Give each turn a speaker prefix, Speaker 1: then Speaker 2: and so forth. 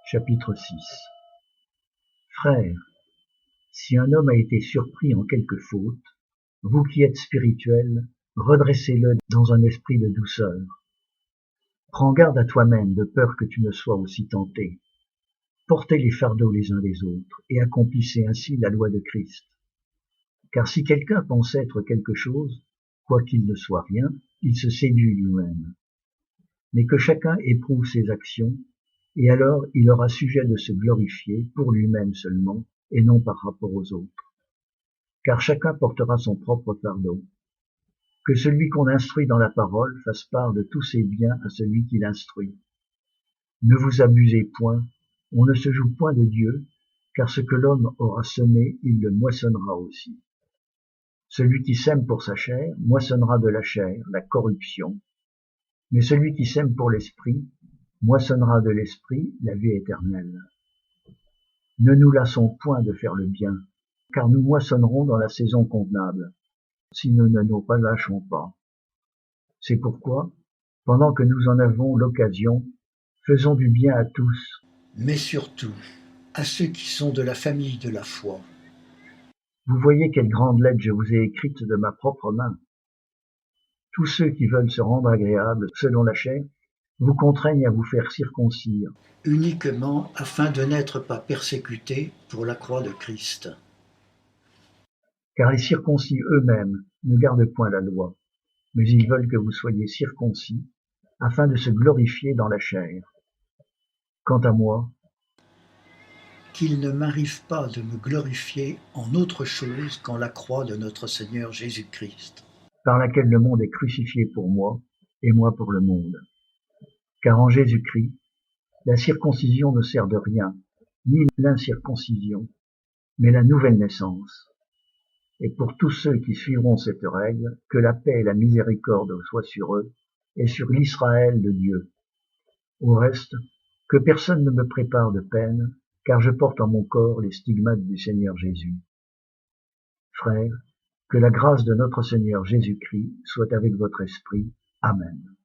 Speaker 1: Chapitre 6. Frères, si un homme a été surpris en quelque faute, vous qui êtes spirituels, redressez-le dans un esprit de douceur. Prends garde à toi-même de peur que tu ne sois aussi tenté. Portez les fardeaux les uns des autres et accomplissez ainsi la loi de Christ. Car si quelqu'un pense être quelque chose, quoiqu'il ne soit rien, il se séduit lui-même. Mais que chacun éprouve ses actions, et alors il aura sujet de se glorifier pour lui-même seulement, et non par rapport aux autres. Car chacun portera son propre fardeau. Que celui qu'on instruit dans la parole fasse part de tous ses biens à celui qui l'instruit. Ne vous abusez point, on ne se joue point de Dieu, car ce que l'homme aura semé, il le moissonnera aussi. Celui qui sème pour sa chair, moissonnera de la chair, la corruption. Mais celui qui sème pour l'esprit, moissonnera de l'esprit, la vie éternelle. Ne nous lassons point de faire le bien, car nous moissonnerons dans la saison convenable, si nous ne nous relâchons pas. C'est pourquoi, pendant que nous en avons l'occasion, faisons du bien à tous,
Speaker 2: mais surtout à ceux qui sont de la famille de la foi.
Speaker 1: Vous voyez quelle grande lettre je vous ai écrite de ma propre main. Tous ceux qui veulent se rendre agréables selon la chair vous contraignent à vous faire circoncire,
Speaker 2: Uniquement afin de n'être pas persécutés pour la croix de Christ.
Speaker 1: car les circoncis eux-mêmes ne gardent point la loi, mais ils veulent que vous soyez circoncis, afin de se glorifier dans la chair. Quant à moi,
Speaker 2: Qu'il ne m'arrive pas de me glorifier en autre chose qu'en la croix de notre Seigneur Jésus-Christ.
Speaker 1: par laquelle le monde est crucifié pour moi, et moi pour le monde. Car en Jésus-Christ, la circoncision ne sert de rien, ni l'incirconcision, mais la nouvelle naissance. Et pour tous ceux qui suivront cette règle, que la paix et la miséricorde soient sur eux et sur l'Israël de Dieu. Au reste, que personne ne me prépare de peine, car je porte en mon corps les stigmates du Seigneur Jésus. Frères, que la grâce de notre Seigneur Jésus-Christ soit avec votre esprit. Amen.